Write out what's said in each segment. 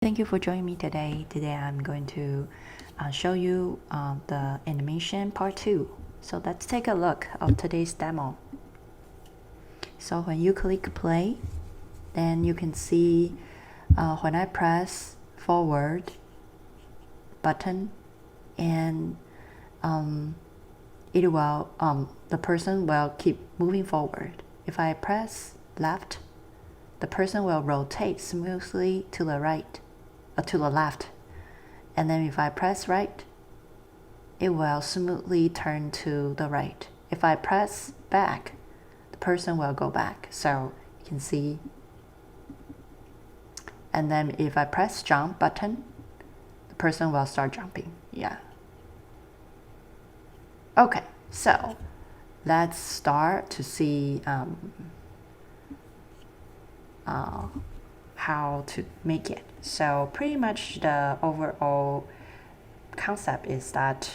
Thank you for joining me today. Today I'm going to show you the animation part 2. So let's take a look of today's demo. So when you click play, then you can see when I press forward button, and it will the person will keep moving forward. If I press left, the person will rotate smoothly to the right. To the left, and then if I press right, it will smoothly turn to the right. If I press back, the person will go back, so you can see. And then if I press jump button, the person will start jumping. Yeah. Okay, so let's start to see how to make it. So pretty much the overall concept is that,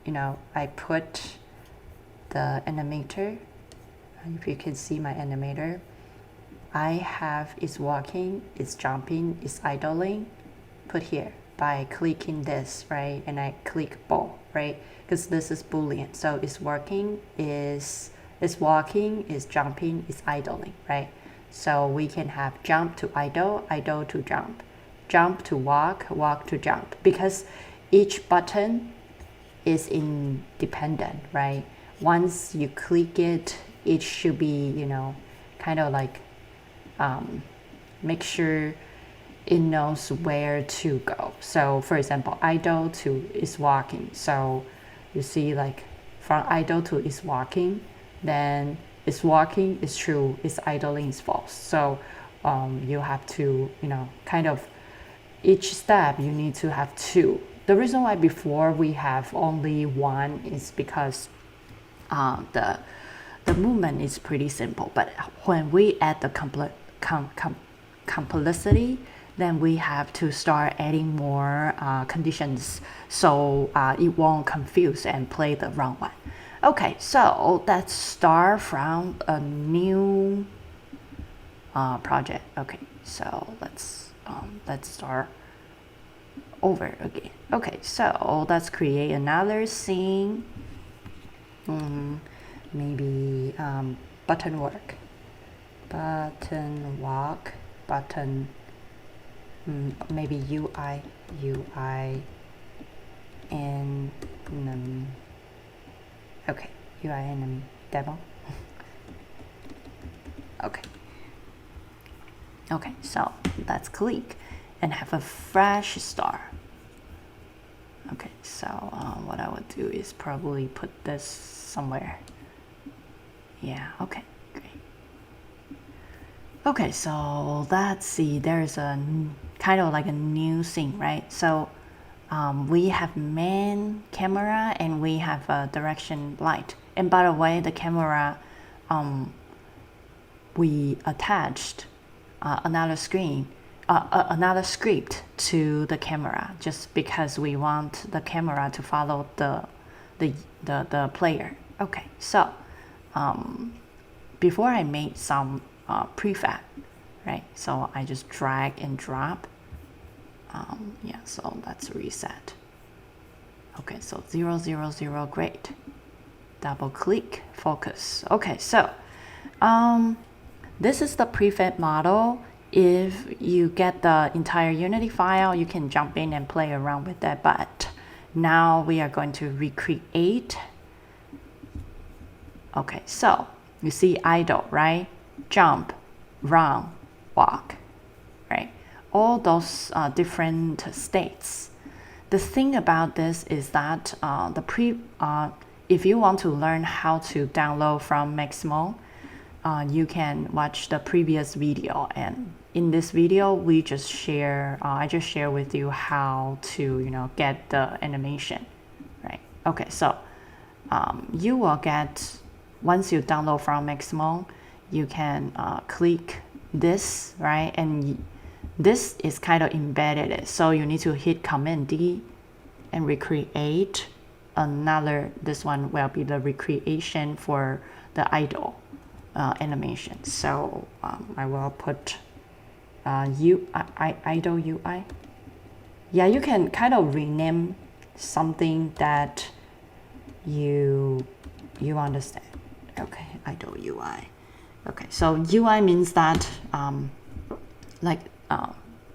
I put the animator, if you can see my animator, I have is walking, is jumping, is idling, put here by clicking this, right? And I click ball, right? Because this is Boolean. So it's working, is walking, is jumping, is idling, right? So we can have jump to idle, idle to jump, jump to walk, walk to jump, because each button is independent, right? Once you click it, it should be, kind of like make sure it knows where to go. So for example, idle to is walking. So you see, like from idle to is walking, then is walking is true, is idling is false. So you have to, kind of each step you need to have two. The reason why before we have only one is because the movement is pretty simple. But when we add the complexity, then we have to start adding more conditions, so it won't confuse and play the wrong one. Okay, so let's start from a new project. Okay, so let's start over again. Okay, so let's create another scene. Maybe button work, button walk, button. Maybe UI, and okay, UI and demo. Okay, so let's click and have a fresh start. Okay, so what I would do is probably put this somewhere. Yeah, okay, great. Okay, so let's see, there's a kind of like a new thing, right? So we have main camera and we have a direction light. And by the way, the camera, we attached another script to the camera, just because we want the camera to follow the player. Okay, so before I made some prefab, right? So I just drag and drop. Yeah, so let's reset. Okay, so 0, 0, 0, great. Double click, focus. Okay, so this is the prefab model. If you get the entire Unity file, you can jump in and play around with that. But now we are going to recreate. Okay, so you see idle, right? Jump, run, walk, right? All those different states. The thing about this is that if you want to learn how to download from Maximo, you can watch the previous video, and in this video we just share I just share with you how to get the animation, right? Okay, so you will get, once you download from Maximo, you can click this, right? And this is kind of embedded, so you need to hit Command D and recreate another. This one will be the recreation for the idle animation. So I will put idle UI. yeah, you can kind of rename something that you understand. Okay, idle UI. Okay, so UI means that like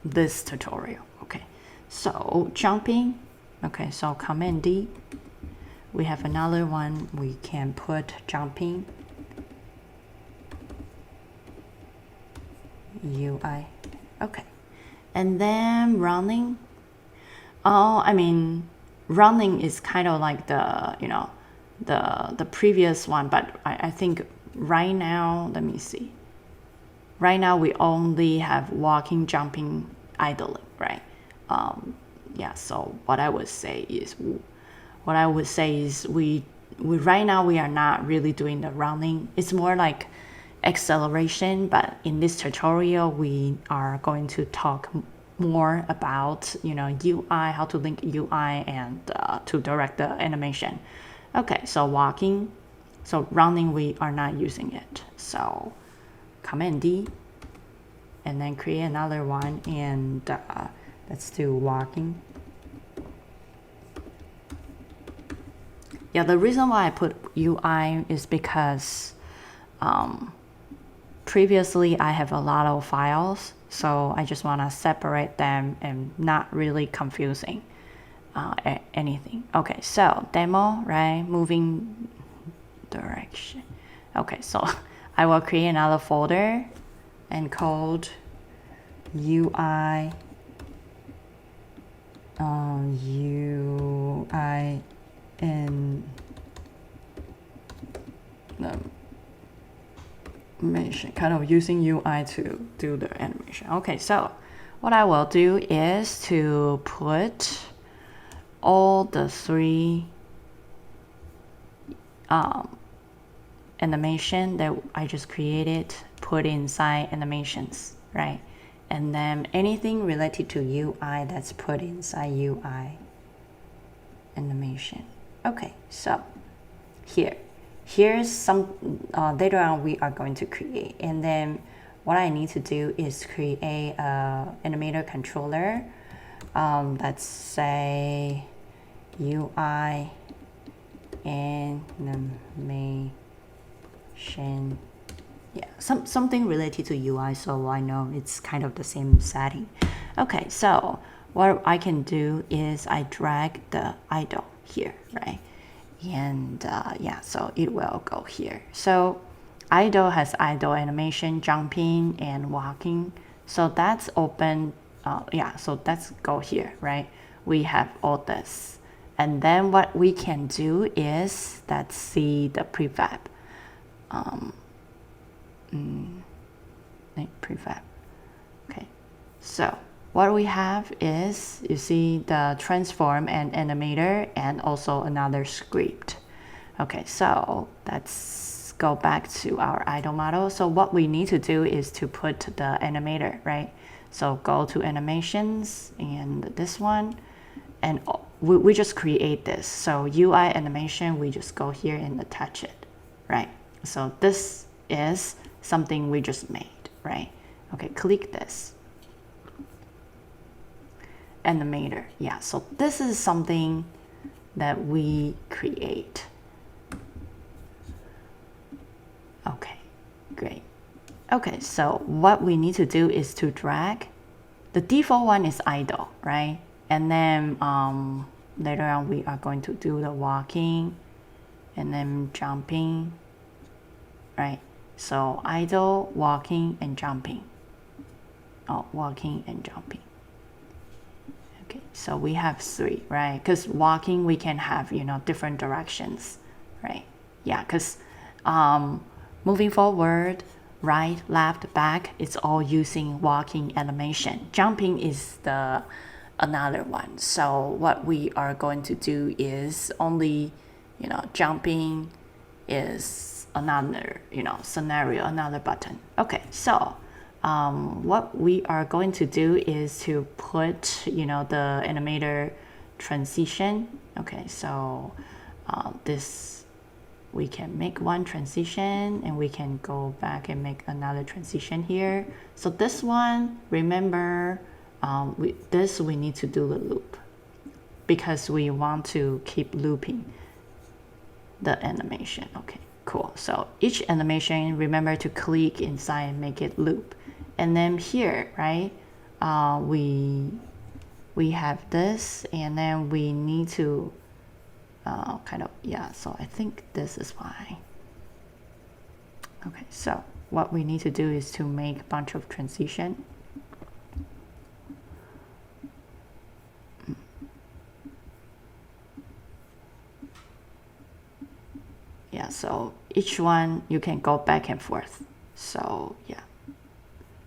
this tutorial. Okay, so jumping. Okay, so Command D. We have another one. We can put jumping UI. Okay, and then running. Oh, I mean, running is kind of like the the previous one, but I think right now, let me see. Right now we only have walking, jumping, idling, right? Yeah. So what I would say is we right now we are not really doing the running. It's more like acceleration, but in this tutorial we are going to talk more about UI, how to link UI and to direct the animation. Okay, so walking, so running we are not using it. So Command D, and then create another one, and let's do walking. Yeah, the reason why I put UI is because previously I have a lot of files, so I just want to separate them and not really confusing anything. Okay, so demo, right? Moving direction. Okay, so I will create another folder and called UI UI in animation, kind of using UI to do the animation. Okay, so what I will do is to put all the three animation that I just created, put inside animations, right? And then anything related to UI, that's put inside UI animation. Okay, so here's some later on we are going to create, and then what I need to do is create a animator controller. Let's say UI animation, yeah, something related to UI, so I know it's kind of the same setting. Okay, so what I can do is I drag the idle here, right? And yeah, so it will go here. So idle has idle animation, jumping and walking. So that's open. Yeah, so let's go here, right? We have all this. And then what we can do is, let's see the prefab. Prefab. Okay, so what we have is, you see the transform and animator and also another script. Okay, so let's go back to our idle model. So what we need to do is to put the animator, right? So go to animations and this one, and we just create this. So UI animation, we just go here and attach it, right? So this is something we just made, right? Okay, click this. Animator, yeah, so this is something that we create. Okay, great. Okay, so what we need to do is to drag. The default one is idle, right? And then later on we are going to do the walking and then jumping, right? So idle, walking, and jumping. Oh, walking and jumping. Okay, so we have three, right? Because walking we can have different directions, right? Yeah, because moving forward, right, left, back, it's all using walking animation. Jumping is the another one. So what we are going to do is only jumping is another scenario, another button. Okay, so what we are going to do is to put the animator transition. Okay, so this, we can make one transition and we can go back and make another transition here. So this one, remember, we need to do the loop because we want to keep looping the animation. Okay, cool. So each animation, remember to click inside and make it loop. And then here, right, we have this, and then we need to kind of, yeah, so I think this is fine. Okay, so what we need to do is to make a bunch of transition. Yeah, so each one you can go back and forth. So yeah.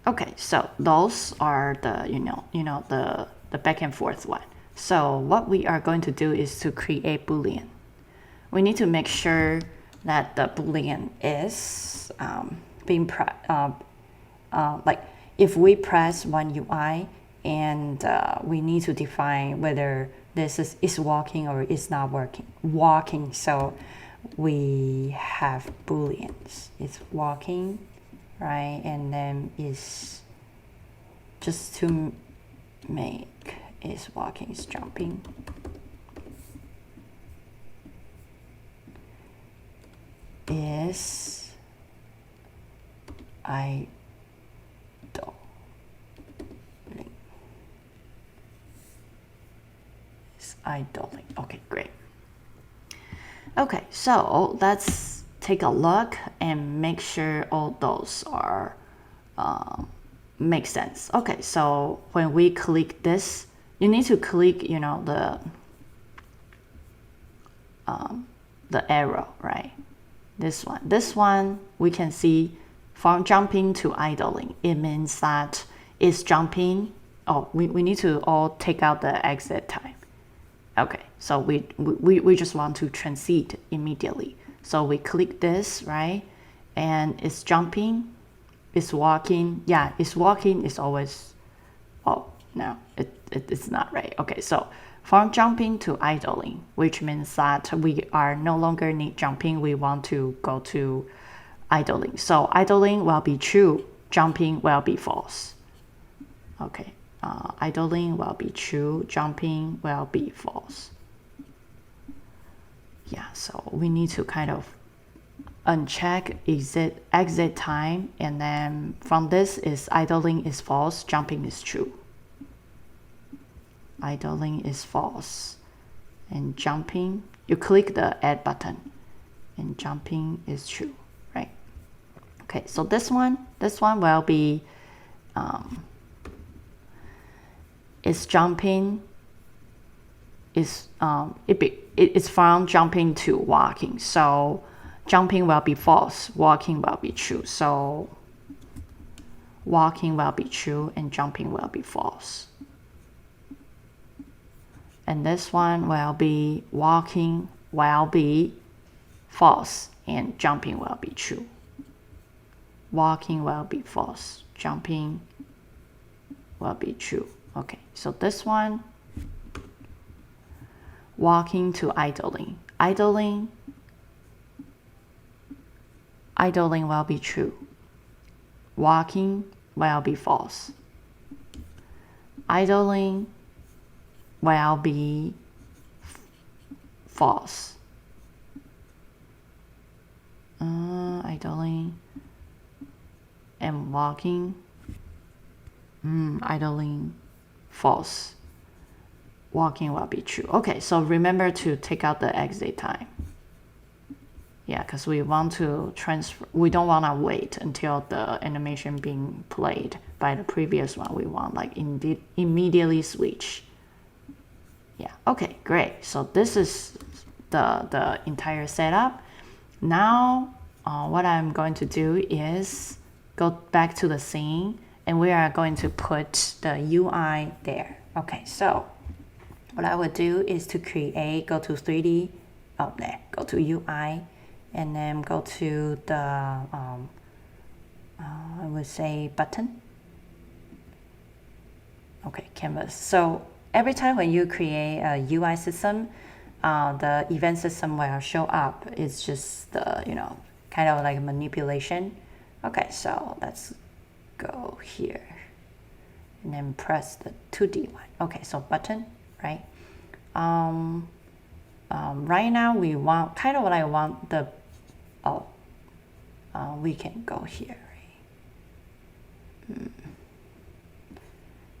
Okay, so those are the the back and forth one. So what we are going to do is to create Boolean. We need to make sure that the Boolean is being like if we press one UI and we need to define whether this is walking or is not walking. So we have Booleans. It's walking, right? And then is just to make is walking, is jumping. Is idling. Is idling. Okay, great. Okay, so let's take a look and make sure all those are make sense. Okay, so when we click this, you need to click, the arrow, right? This one we can see from jumping to idling. It means that it's jumping. Oh, we need to all take out the exit time. Okay, so we just want to transit immediately. So we click this, right? And it's jumping, it's walking. Yeah, it's walking, it's always, oh, no, it's not right. Okay, so from jumping to idling, which means that we are no longer need jumping, we want to go to idling. So idling will be true, jumping will be false. Okay. Idling will be true, jumping will be false. Yeah, so we need to kind of uncheck exit time, and then from this is idling is false, jumping is true. Idling is false, and jumping, you click the add button, and jumping is true, right? Okay, so this one will be is jumping is it's from jumping to walking. So jumping will be false, walking will be true. So walking will be true and jumping will be false. And this one will be walking will be false and jumping will be true. Walking will be false, jumping will be true. Okay, so this one, walking to idling. Idling will be true. Walking will be false. Idling will be false. Idling and walking. Idling false. Walking will be true. Okay, so remember to take out the exit time. Yeah, because we want to transfer, we don't want to wait until the animation being played by the previous one. We want like immediately switch. Yeah, okay, great. So this is the entire setup. Now, what I'm going to do is go back to the scene, and we are going to put the UI there. Okay, so what I would do is to create, go to 3D, go to UI, and then go to the, I would say button. Okay, canvas. So every time when you create a UI system, the event system will show up. It's just the, kind of like manipulation. Okay, so let's go here. and then press the 2D line. Okay, so button, right? Right now we want kind of what I want the, we can go here, right?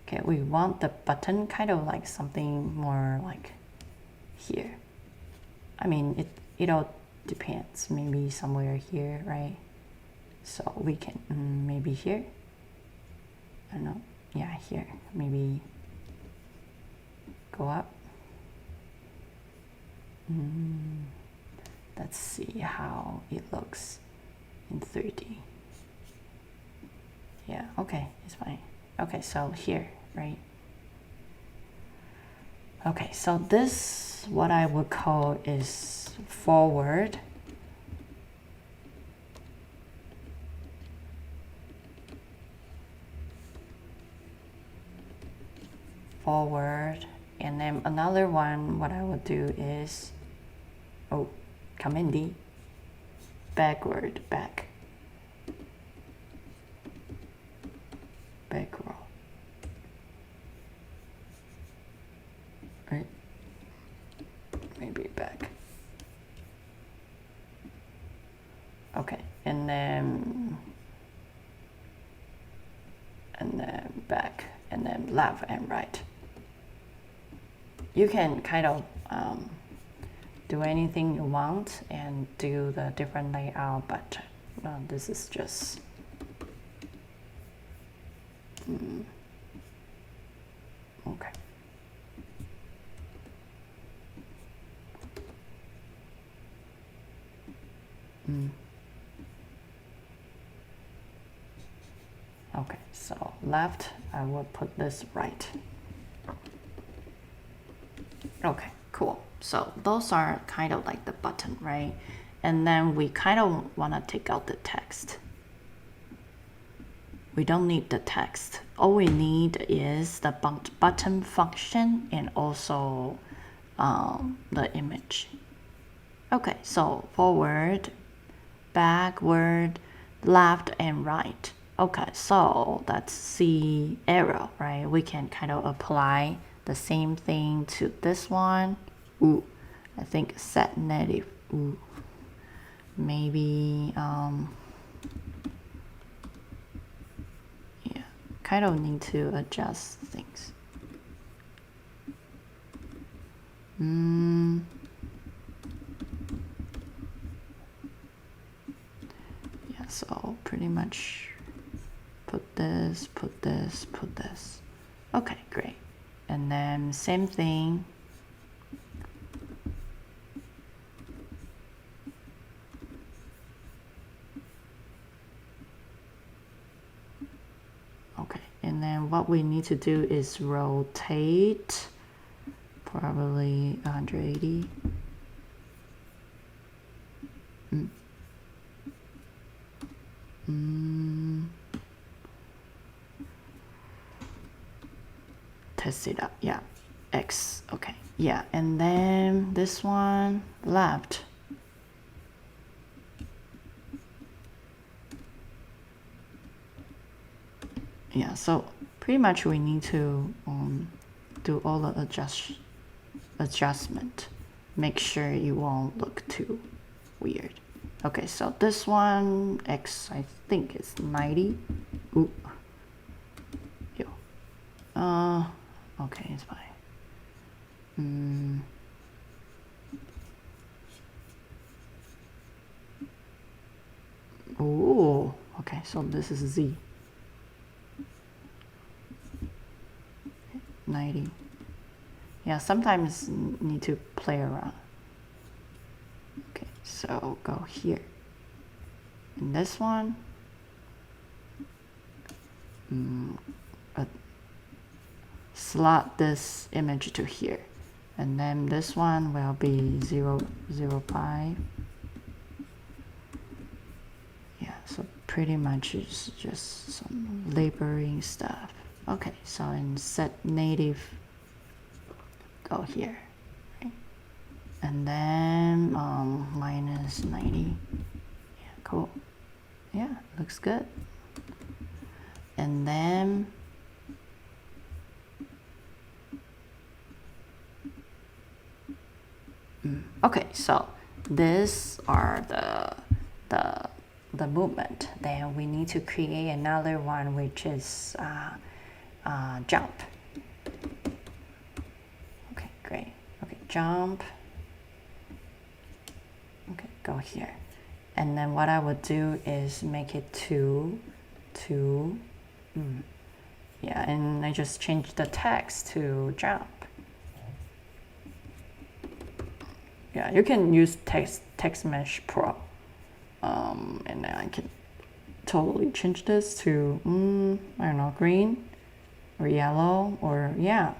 Okay, we want the button kind of like something more like here. I mean, it all depends, maybe somewhere here, right? So we can maybe here, I don't know, yeah, here, maybe go up. Let's see how it looks in 3D. Yeah, okay, it's fine. Okay, so here, right? Okay, so this, what I would call is forward. Forward, and then another one, what I would do is, Command D, backward, back row, right? Maybe back. Okay, and then back, and then left and right. You can kind of do anything you want and do the different layout, but this is just okay. Okay, so left, I will put this right. Okay, cool. So those are kind of like the button, right? And then we kind of want to take out the text. We don't need the text. All we need is the button function and also the image. Okay, so forward, backward, left, and right. Okay, so that's C arrow, right? We can kind of apply the same thing to this one. I think set native. Maybe yeah, kind of need to adjust things. Yeah, so pretty much put this. Okay, great. And then same thing. Okay, and then what we need to do is rotate probably 180. Test it out. Yeah, X. Okay, yeah, and then this one left. Yeah, so pretty much we need to do all the adjustment. Make sure it won't look too weird. Okay, so this one X, I think is 90. Okay, it's fine. Okay, so this is Z. 90. Yeah, sometimes need to play around. Okay, so go here. And this one, slot this image to here. And then this one will be 0.05. Yeah, so pretty much it's just some laboring stuff. Okay, so in set native, go here, right? And then minus 90. Yeah, cool. Yeah, looks good. And then Okay, so these are the movement. Then we need to create another one, which is jump. Okay, great. Okay, jump. Okay, go here. And then what I would do is make it two. Yeah, and I just change the text to jump. Yeah, you can use text mesh pro. And then I can totally change this to, I don't know, green or yellow or, yeah,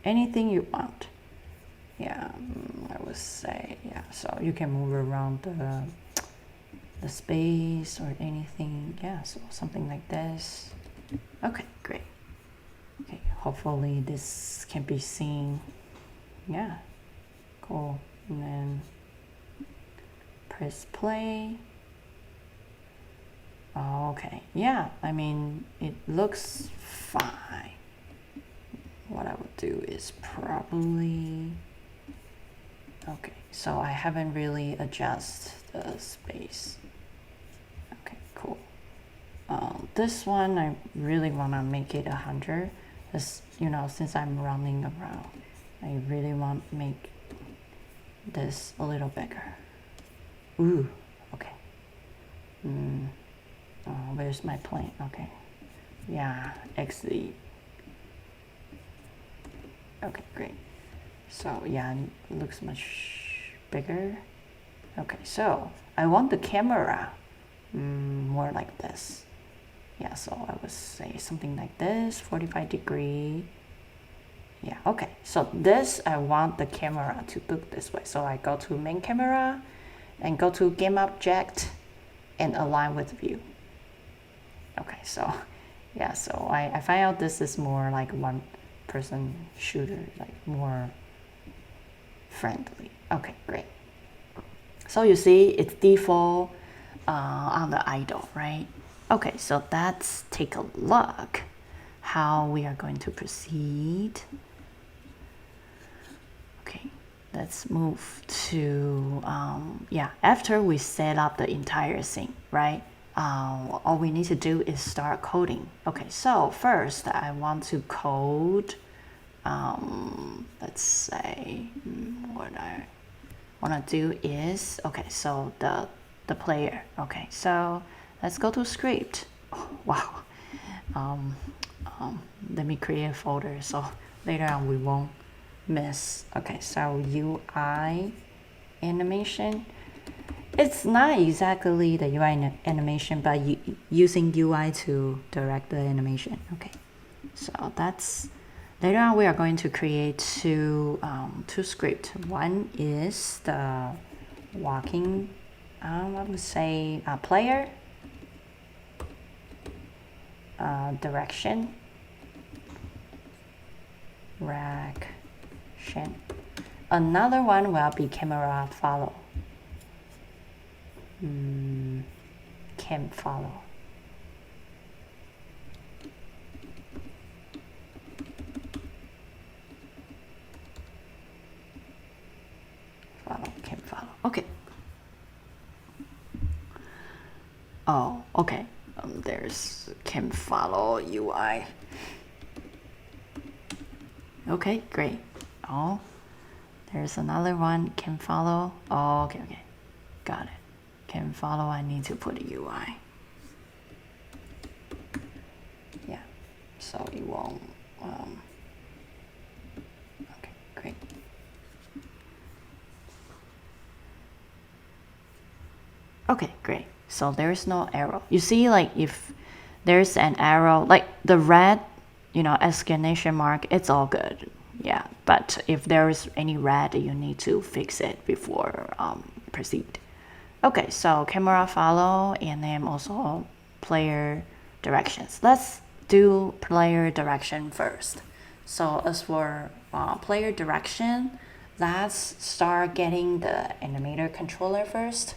anything you want. Yeah, I would say, yeah, so you can move around the space or anything. Yeah, so something like this. Okay, great. Okay, hopefully this can be seen. Yeah, cool. And then press play. Okay, yeah, I mean, it looks fine. What I would do is probably, okay, so I haven't really adjusted the space. Okay, cool. This one, I really want to make it 100. Because, you know, since I'm running around, I really want to make this a little bigger. Ooh, okay. Oh, where's my plane? Okay. Yeah, XZ. Okay, great. So yeah, it looks much bigger. Okay, so I want the camera more like this. Yeah, so I would say something like this, 45-degree. Yeah, okay. So this, I want the camera to look this way. So I go to main camera and go to game object and align with view. Okay, so yeah, so I find out this is more like one person shooter, like more friendly. Okay, great. So you see it's default on the idle, right? Okay, so let's take a look how we are going to proceed. Okay, let's move to, yeah, after we set up the entire scene, right? All we need to do is start coding. Okay, so first I want to code, let's say, what I want to do is, okay, so the player. Okay, so let's go to script. Oh, wow. Let me create a folder so later on we won't miss. Okay, so UI animation. It's not exactly the UI animation, but using UI to direct the animation. Okay, so that's, later on we are going to create two scripts. One is the walking, I would say player direction. Another one will be camera follow. Cam follow. Cam follow. Okay. Oh, okay. There's cam follow UI. Okay, great. Oh, there's another one, can follow. Oh, okay, got it. Can follow, I need to put a UI. Yeah, so it won't, okay, great. Okay, great. So there's no arrow. You see, like if there's an arrow, like the red, you know, exclamation mark, it's all good. Yeah, but if there is any red, you need to fix it before proceed. Okay, so camera follow and then also player directions. Let's do player direction first. So as for player direction, let's start getting the animator controller first.